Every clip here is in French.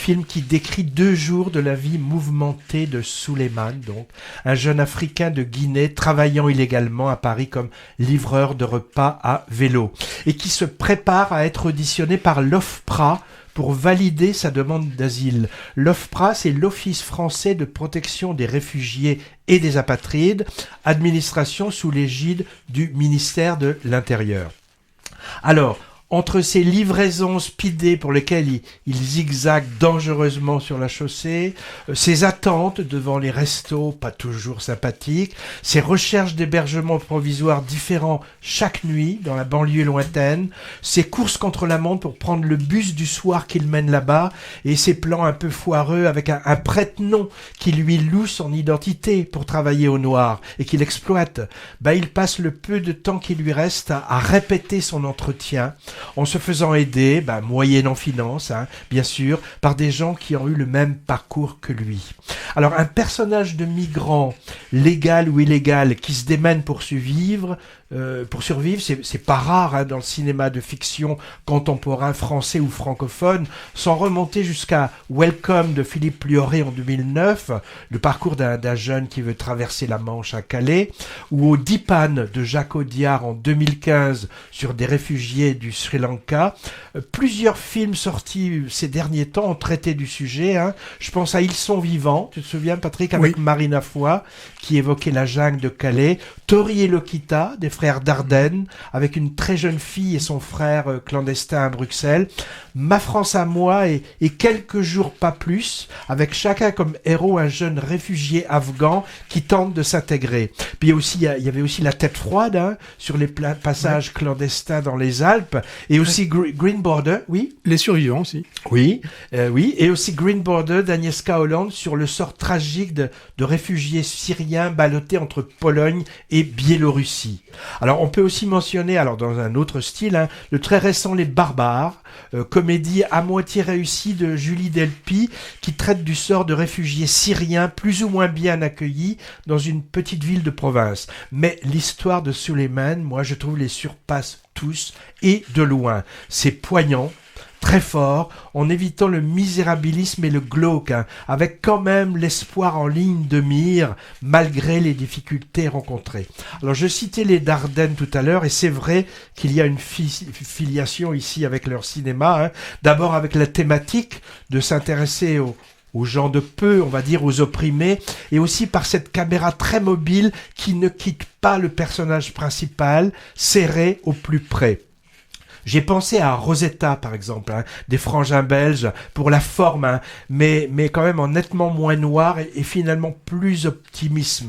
film qui décrit 2 jours de la vie mouvementée de Souleymane, donc un jeune Africain de Guinée travaillant illégalement à Paris comme livreur de repas à vélo et qui se prépare à être auditionné par l'OFPRA pour valider sa demande d'asile. L'OFPRA, c'est l'Office français de protection des réfugiés et des apatrides, administration sous l'égide du ministère de l'Intérieur. Alors, entre ces livraisons speedées pour lesquelles il zigzague dangereusement sur la chaussée, ses attentes devant les restos pas toujours sympathiques, ses recherches d'hébergements provisoires différents chaque nuit dans la banlieue lointaine, ses courses contre la montre pour prendre le bus du soir qu'il mène là-bas et ses plans un peu foireux avec un prête-nom qui lui loue son identité pour travailler au noir et qu'il exploite, il passe le peu de temps qui lui reste à répéter son entretien en se faisant aider, moyennant finance, bien sûr, par des gens qui ont eu le même parcours que lui. Alors, un personnage de migrant, légal ou illégal, qui se démène pour survivre, c'est pas rare dans le cinéma de fiction contemporain français ou francophone, sans remonter jusqu'à Welcome de Philippe Lioré en 2009, le parcours d'un jeune qui veut traverser la Manche à Calais, ou au Dipan de Jacques Audiard en 2015 sur des réfugiés du Sri Lanka. Plusieurs films sortis ces derniers temps ont traité du sujet. Je pense à Ils sont vivants, tu te souviens Patrick, avec Marina Foy, qui évoquait la jungle de Calais, Tori et Lokita, des frères Dardenne, avec une très jeune fille et son frère clandestin à Bruxelles, Ma France à moi et Quelques jours pas plus, avec chacun comme héros un jeune réfugié afghan qui tente de s'intégrer. Puis il y avait aussi La Tête froide, sur les passages clandestins dans les Alpes, et aussi Green Border, oui. Les survivants aussi. Oui, et aussi Green Border d'Agnieszka Holland sur le sort tragique de réfugiés syriens ballottés entre Pologne et Biélorussie. Alors on peut aussi mentionner, dans un autre style, le très récent Les Barbares, comédie à moitié réussie de Julie Delpy, qui traite du sort de réfugiés syriens plus ou moins bien accueillis dans une petite ville de province. Mais l'histoire de Souleymane, moi je trouve les surpasse tous et de loin. C'est poignant, très fort, en évitant le misérabilisme et le glauque, avec quand même l'espoir en ligne de mire, malgré les difficultés rencontrées. Alors, je citais les Dardennes tout à l'heure, et c'est vrai qu'il y a une filiation ici avec leur cinéma, d'abord avec la thématique de s'intéresser aux gens de peu, on va dire, aux opprimés, et aussi par cette caméra très mobile qui ne quitte pas le personnage principal, serré au plus près. J'ai pensé à Rosetta, par exemple, des frangins belges, pour la forme, mais quand même en nettement moins noir et finalement plus optimiste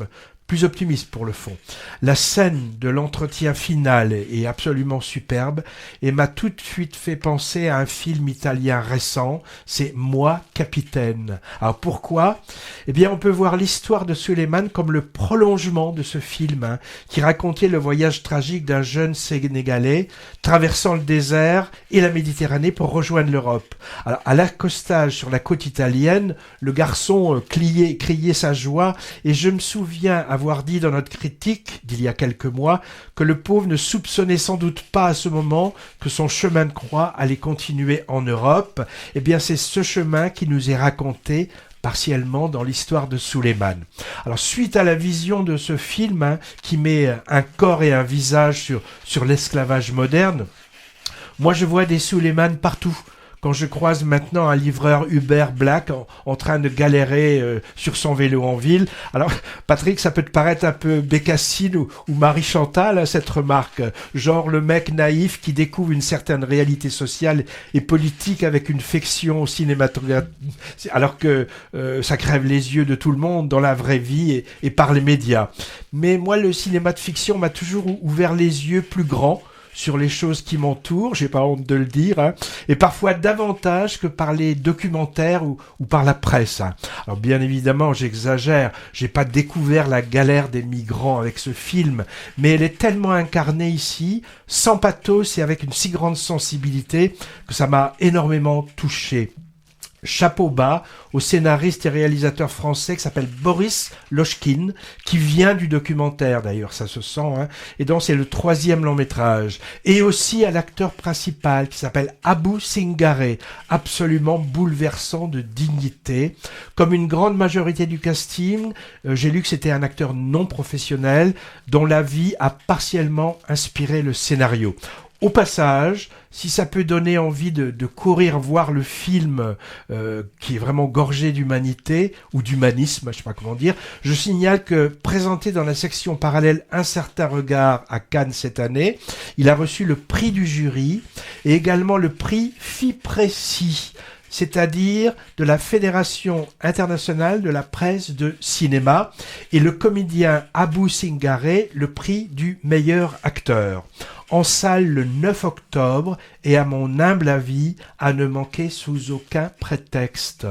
pour le fond. La scène de l'entretien final est absolument superbe et m'a tout de suite fait penser à un film italien récent, c'est Moi, Capitaine. Alors pourquoi ? On peut voir l'histoire de Souleymane comme le prolongement de ce film, qui racontait le voyage tragique d'un jeune Sénégalais traversant le désert et la Méditerranée pour rejoindre l'Europe. Alors, à l'accostage sur la côte italienne, le garçon criait sa joie et je me souviens avoir dit dans notre critique d'il y a quelques mois que le pauvre ne soupçonnait sans doute pas à ce moment que son chemin de croix allait continuer en Europe. C'est ce chemin qui nous est raconté partiellement dans l'histoire de Souleymane. Alors, suite à la vision de ce film, qui met un corps et un visage sur l'esclavage moderne, moi je vois des Souleymane partout. Quand je croise maintenant un livreur Uber Black en train de galérer sur son vélo en ville. Alors, Patrick, ça peut te paraître un peu Bécassine ou Marie-Chantal, cette remarque. Genre le mec naïf qui découvre une certaine réalité sociale et politique avec une fiction cinématographique, alors que ça crève les yeux de tout le monde dans la vraie vie et par les médias. Mais moi, le cinéma de fiction m'a toujours ouvert les yeux plus grands sur les choses qui m'entourent, j'ai pas honte de le dire, et parfois davantage que par les documentaires ou par la presse. Alors bien évidemment, j'exagère, j'ai pas découvert la galère des migrants avec ce film, mais elle est tellement incarnée ici, sans pathos et avec une si grande sensibilité, que ça m'a énormément touché. chapeau bas au scénariste et réalisateur français qui s'appelle Boris Lochkin, qui vient du documentaire d'ailleurs, ça se sent, hein, et donc c'est le 3e long métrage. Et aussi à l'acteur principal qui s'appelle Abou Singare, absolument bouleversant de dignité. Comme une grande majorité du casting, j'ai lu que c'était un acteur non professionnel dont la vie a partiellement inspiré le scénario. Au passage, si ça peut donner envie de courir voir le film qui est vraiment gorgé d'humanité ou d'humanisme, je sais pas comment dire, je signale que présenté dans la section parallèle Un certain regard à Cannes cette année, il a reçu le prix du jury et également le prix FIPRECI, c'est-à-dire de la Fédération internationale de la presse de cinéma, et le comédien Abou Singare le prix du meilleur acteur. En salle le 9 octobre et à mon humble avis, à ne manquer sous aucun prétexte.